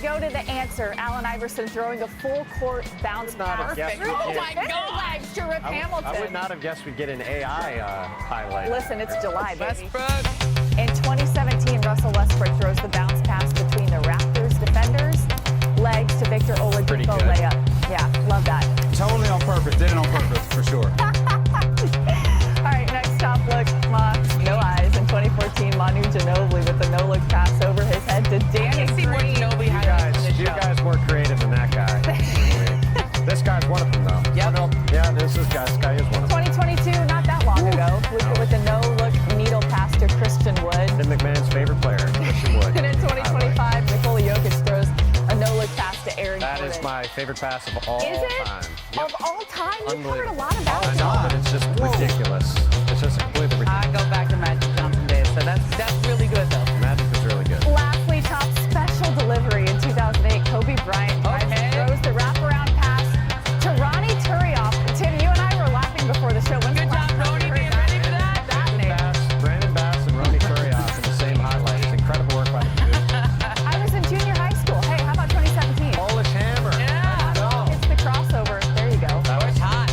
Go to the answer. Allen Iverson throwing a full-court bounce pass. Oh, my God. Legs to Rip Hamilton. I would not have guessed we'd get an AI highlight. Listen, it's July, baby. Westbrook. In 2017, Russell Westbrook throws the bounce pass between the Raptors defenders. Legs to Victor Oladipo layup. Yeah, love that. Totally on purpose. Did it on purpose, for sure. All right, next stop, look. No eyes. In 2014, Manu Ginobili with a no-look pass over his head to Danny Green. You guys more creative than that guy. This guy's one of them, though. Yep. Yeah, this guy is one of them. 2022, not that long ago, with a no-look needle pass to Christian Wood. Tim McMahon's favorite player, Christian Wood. And in 2025, Nikola Jokic throws a no-look pass to Aaron That Gordon. is my favorite pass of all time. Is it? Of all time? You've covered a lot of I bounces. know, but it's just ridiculous. It's just completely ridiculous. I go back to Magic Johnson days, so that's really good, though. Magic is really good. Lastly, top special delivery in 2008. Kobe Bryant throws the wraparound pass to Ronnie Turioff. Tim, you and I were laughing before the show. Good job, Ronnie. Being ready for that. Brandon Bass and Ronnie Turioff in the same highlight. It's incredible work by the dude. I was in junior high school. Hey, how about 2017? Polish Hammer. Yeah. It's the crossover. There you go. That was Hot.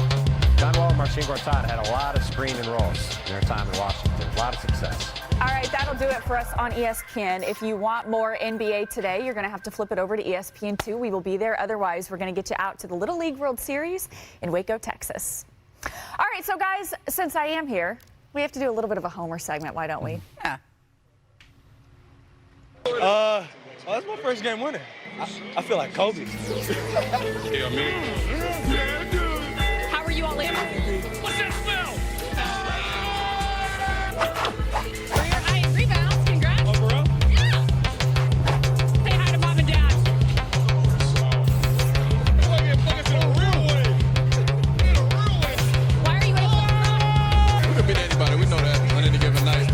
John Wall and Marcin Gortat had a lot of screen and rolls in their time in Washington. A lot of success. All right, that'll do it for us on ESPN. If you want more NBA today, you're going to have to flip it over to ESPN 2. We will be there. Otherwise, we're going to get you out to the Little League World Series in Waco, Texas. All right, so guys, since I am here, we have to do a little bit of a homer segment. Why don't we? Yeah. That's my first game winning. I feel like Kobe. How are you all in? What's that smell? Rebounds, congrats. Oh, bro? Yeah. Say hi to mom and dad. Why are you able to? We could beat anybody. We know that on any given night.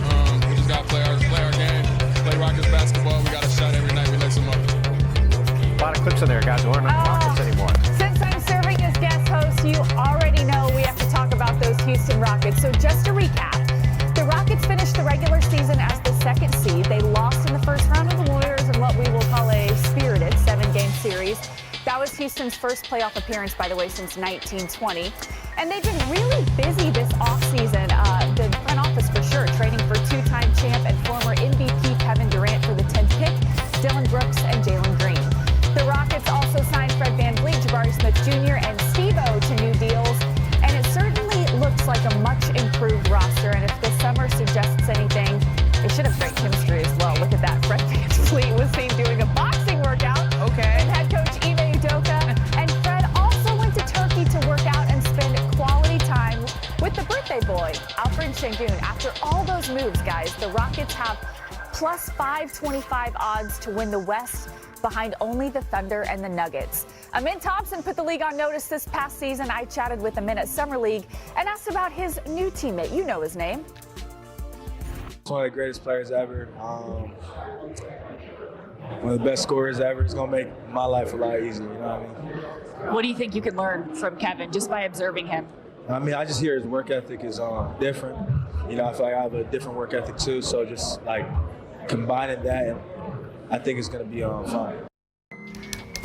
We just got to play our game, play Rockets basketball. We got a shot every night. We lace them up. A lot of clips in there, guys. We're not Rockets anymore. Since I'm serving as guest host, you already know we have to talk about those Houston Rockets. So just to recap, the Rockets finished the regular season as the second seed. They lost in the first round of the Warriors in what we will call a spirited 7-game series. That was Houston's first playoff appearance, by the way, since 1920. And they've been really busy this offseason, the front office for sure, trading for two-time champ and former MVP Kevin Durant for the 10th pick, Dylan Brooks and Jalen Green. The Rockets also signed Fred VanVleet, Jabari Smith Jr., and Steve-O to new deals. And it certainly looks like a much improved roster. And if this summer suggests anything, they should have great chemistry as well. Look at that. Fred VanVleet was seen doing a boxing workout. Okay. And head coach Ime Udoka. And Fred also went to Turkey to work out and spend quality time with the birthday boy, Alfred Şengün. After all those moves, guys, the Rockets have plus 525 odds to win the West, behind only the Thunder and the Nuggets. Amin Thompson put the league on notice this past season. I chatted with Amin at Summer League and asked about his new teammate. You know his name. It's one of the greatest players ever. One of the best scorers ever. It's going to make my life a lot easier, you know what I mean? What do you think you can learn from Kevin just by observing him? I mean, I just hear his work ethic is different. You know, I feel like I have a different work ethic too, so just like combining that, I think it's going to be fun.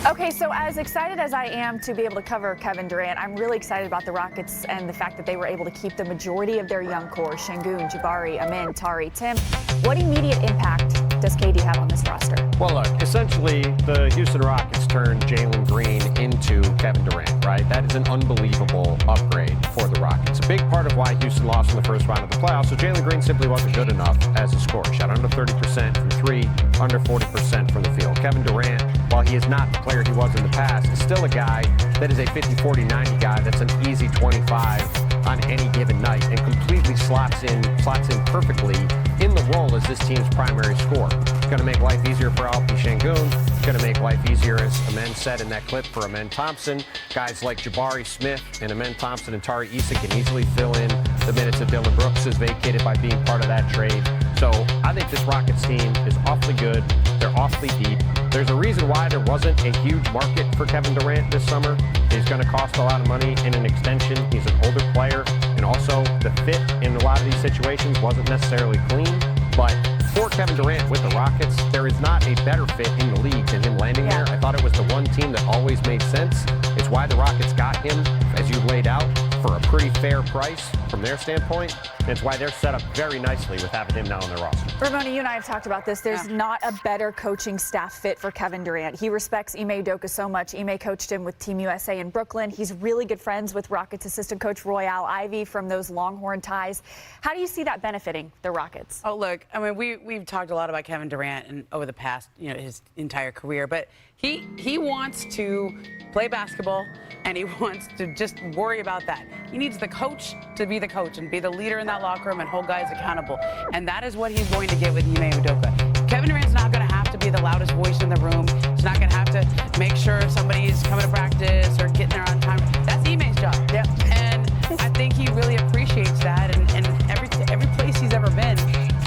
Okay, so as excited as I am to be able to cover Kevin Durant, I'm really excited about the Rockets and the fact that they were able to keep the majority of their young core, Şengün, Jabari, Amin, Tari, Tim. What immediate impact does KD have on this roster? Well, look, essentially, the Houston Rockets turned Jalen Green into Kevin Durant, right? That is an unbelievable upgrade for the Rockets. A big part of why Houston lost in the first round of the playoffs, so Jalen Green simply wasn't good enough as a scorer. Shot under 30% from three, under 40% from the field. Kevin Durant, while he is not the player he was in the past, is still a guy that is a 50-40-90 guy that's an easy 25 on any given night and completely slots in perfectly in the role as this team's primary scorer. It's going to make life easier for Alfred Şengün. It's going to make life easier, as Amin said in that clip, for Amin Thompson. Guys like Jabari Smith and Amin Thompson and Tari Eason can easily fill in the minutes that Dylan Brooks is vacated by being part of that trade. So I think this Rockets team is awfully good. They're awfully deep. There's a reason why there wasn't a huge market for Kevin Durant this summer. He's going to cost a lot of money in an extension. He's an older player, and also the fit in a lot of these situations wasn't necessarily clean. But for Kevin Durant with the Rockets, there is not a better fit in the league than him landing there. I thought it was the one team that always made sense. It's why the Rockets got him, as you laid out, for a pretty fair price from their standpoint. And it's why they're set up very nicely with having him now on their roster. Ramona, you and I have talked about this. There's not a better coaching staff fit for Kevin Durant. He respects Ime Udoka so much. Ime coached him with Team USA in Brooklyn. He's really good friends with Rockets assistant coach Royale Ivey from those Longhorn ties. How do you see that benefiting the Rockets? Oh, look, I mean, we've talked a lot about Kevin Durant and over the past, his entire career, but he wants to play basketball and he wants to just worry about that. He needs the coach to be the coach and be the leader in that locker room and hold guys accountable. And that is what he's going to get with Ime Udoka. Kevin Durant's not going to have to be the loudest voice in the room. He's not going to have to make sure somebody's coming to practice or getting there on time. That's Ime's job. Yep. And I think he really appreciates that. And every place he's ever been,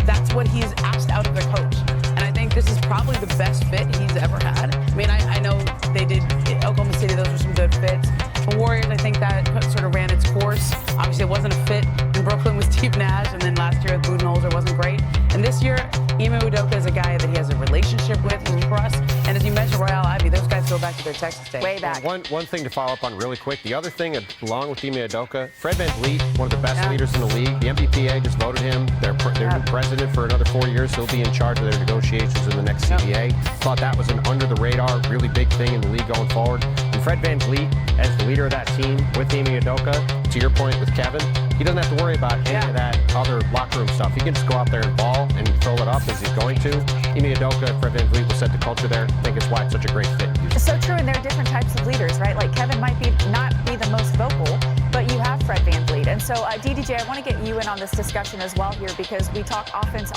that's what he's asked out of the coach. And I think this is probably the best fit he's ever had. I mean, I know they did Oklahoma City. Those were some good fits. The Warriors, I think that sort of ran its course. Obviously, it wasn't a fit in Brooklyn with Steve Nash, and then last year at Budenholzer wasn't great. And this year, Ime Udoka is a guy that he has a relationship with, he trusts. And as you mentioned, Royale Ivey, those guys go back to their Texas days. Way back. One thing to follow up on really quick. The other thing, along with Ime Udoka, Fred VanVleet, one of the best leaders in the league. The NBPA just voted him their new president for another 4 years. He'll be in charge of their negotiations in the next CBA. Thought that was an under-the-radar, really big thing in the league going forward. And Fred VanVleet, as the leader of that team with Ime Udoka, to your point with Kevin, he doesn't have to worry about any of that other locker room stuff. He can just go out there and ball and fill it up as he's going to. Ime Udoka and Fred VanVleet will set the culture there. I think it's why it's such a great fit. It's so true, and they're different types of leaders, right? Like Kevin might not be the most vocal, but you have Fred VanVleet. And so, DDJ, I want to get you in on this discussion as well here because we talk offense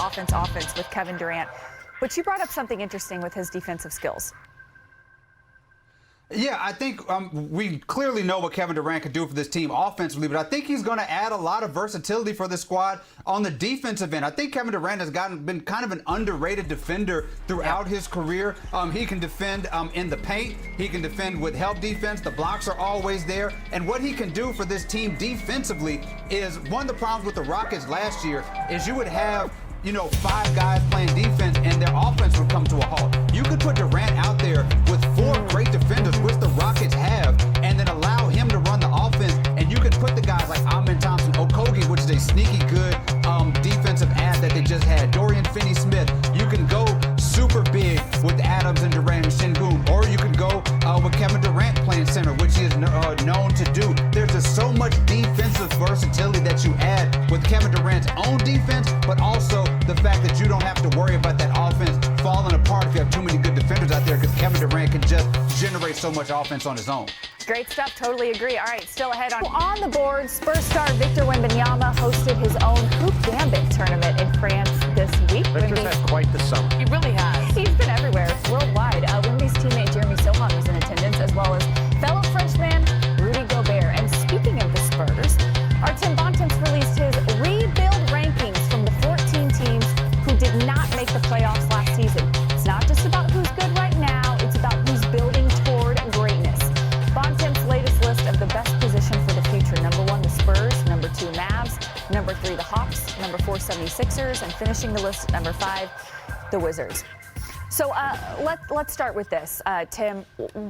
with Kevin Durant. But you brought up something interesting with his defensive skills. Yeah, I think we clearly know what Kevin Durant could do for this team offensively, but I think he's going to add a lot of versatility for this squad on the defensive end. I think Kevin Durant has been kind of an underrated defender throughout his career. He can defend in the paint. He can defend with help defense. The blocks are always there. And what he can do for this team defensively is one of the problems with the Rockets last year is you would have 5 guys playing defense and their offense would come to a halt. You could put Durant out there with 4 great defenders, which the Rockets have, and then allow him to run the offense, and you could put the guys like Amen Thompson, Okogie, which is a sneaky good defensive ad that they just had, Dorian Finney-Smith. You can go super big with Adams and Durant and Sengun, or you can go with Kevin Durant playing center, which he is known to do. There's just so much defensive versatility that you add with Kevin Durant's own defense, but also the fact that you don't have to worry about that offense falling apart if you have too many good defenders out there, because Kevin Durant can just generate so much offense on his own. Great stuff. Totally agree. All right, still ahead on the board. Spurs star Victor Wembanyama hosted his own Hoop Gambit tournament in France this week. Victor's had quite the summer. He really has. He's been everywhere, worldwide. Wemby's teammate Jeremy Sohan was in attendance, as well as fellow Frenchman Rudy Gobert. And speaking of the Spurs, our Tim Bontemps released his rebuild rankings from the 14 teams who did not make the playoffs last season. It's not just about who's good right now, it's about who's building toward greatness. Bontemps' latest list of the best position for the future: number 1, the Spurs; number 2, Mavs; number 3, the Hawks; number 4, 76ers; and finishing the list at number 5, the Wizards. So let's start with this. Tim,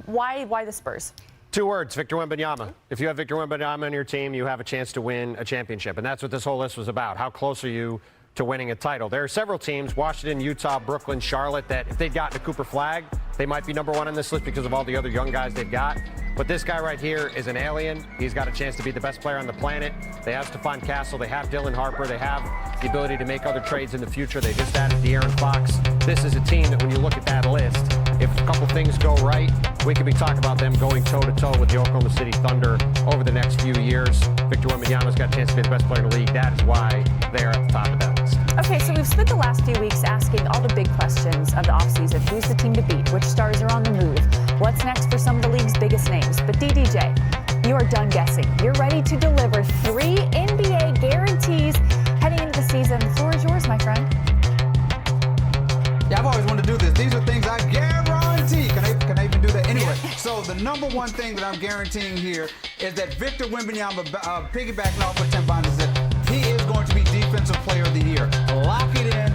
why the Spurs? 2 words, Victor Wembanyama. If you have Victor Wembanyama on your team, you have a chance to win a championship. And that's what this whole list was about. How close are you to winning a title? There are several teams, Washington, Utah, Brooklyn, Charlotte, that if they'd gotten a Cooper Flag, they might be number 1 on this list because of all the other young guys they've got. But this guy right here is an alien. He's got a chance to be the best player on the planet. They have Stephon Castle. They have Dylan Harper. They have the ability to make other trades in the future. They just added De'Aaron Fox. This is a team that when you look at that list, if a couple things go right, we could be talking about them going toe-to-toe with the Oklahoma City Thunder over the next few years. Victor Wembanyama's got a chance to be the best player in the league. That is why they're at the top of that list. Okay, so we've spent the last few weeks asking all the big questions of the offseason. Who's the team to beat? Which stars are on the move? What's next for some of the league's biggest names? But DDJ, you are done guessing. You're ready to deliver 3 NBA guarantees heading into the season. The floor is yours, my friend. Yeah, I've always wanted to do this. These are things I guarantee. Can I even do that? Anyway, so the number 1 thing that I'm guaranteeing here is that Victor Wembanyama, piggybacking off what Tim Bontemps said, he is going to be Defensive Player of the Year. Lock it in.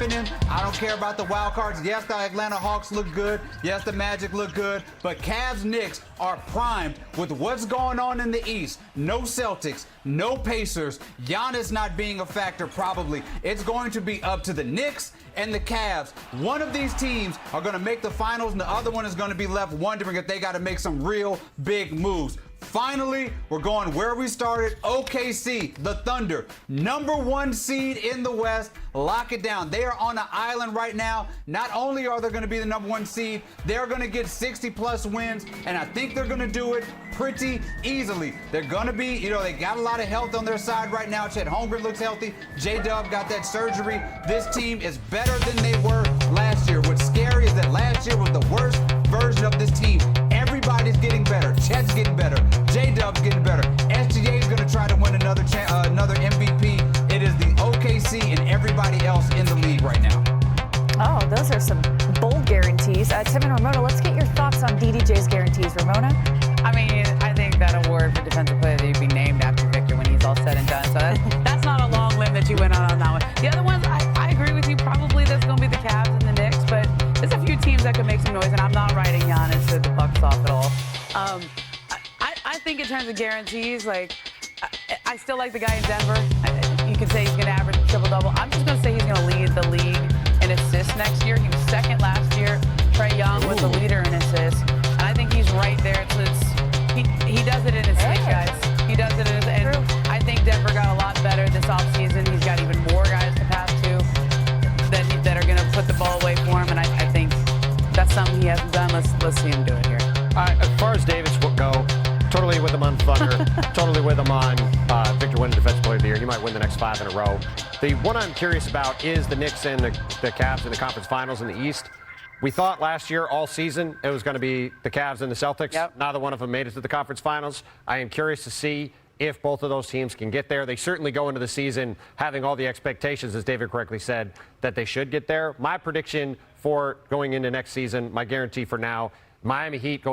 happening. I don't care about the wild cards. Yes, the Atlanta Hawks look good. Yes, the Magic look good. But Cavs Knicks are primed with what's going on in the East. No Celtics, no Pacers. Giannis not being a factor probably. It's going to be up to the Knicks and the Cavs. One of these teams are going to make the finals, and the other one is going to be left wondering if they got to make some real big moves. Finally, we're going where we started. OKC, the Thunder, #1 seed in the West. Lock it down. They are on an island right now. Not only are they going to be the #1 seed, they're going to get 60-plus wins, and I think they're going to do it pretty easily. They're going to be, they got a lot of health on their side right now. Chet Holmgren looks healthy. J-Dub got that surgery. This team is better than they were last year. What's scary is that last year was the worst version of this team. Everybody's getting better. Chet's getting better. J-Dub's getting better. SGA is going to try to win another MVP. It is the OKC and everybody else in the league right now. Oh, those are some bold guarantees. Tim and Ramona, let's get your thoughts on DDJ's guarantees. Ramona? I mean, I think that award for defensive player that you'd be named after Victor when he's all said and done. So that's not a long limb that you went on that one. The other ones, I agree with you. Probably that's going to be the Cavs and the Knicks, but there's a few teams that could make some noise, and I'm not writing Giannis to the Bucks off at all. I think in terms of guarantees, I still like the guy in Denver. You could say he's going to average a triple-double. I'm just going to say he's going to lead the league in assists next year. He was second last year. Trae Young was the leader in assists. And I think he's right there. He does it in his sleep, guys. He does it in his and I think Denver got a lot better this offseason. He's got even more guys to pass to that are going to put the ball away for him. And I think that's something he hasn't done. Let's see him do it here. As far as Davis will go, totally with him on Thunder, totally with him on Victor winning Defensive Player of the Year. He might win the next 5 in a row. The one I'm curious about is the Knicks and the Cavs in the conference finals in the East. We thought last year, all season, it was going to be the Cavs and the Celtics. Yep. Neither one of them made it to the conference finals. I am curious to see if both of those teams can get there. They certainly go into the season having all the expectations, as David correctly said, that they should get there. My prediction for going into next season, my guarantee for now, Miami Heat go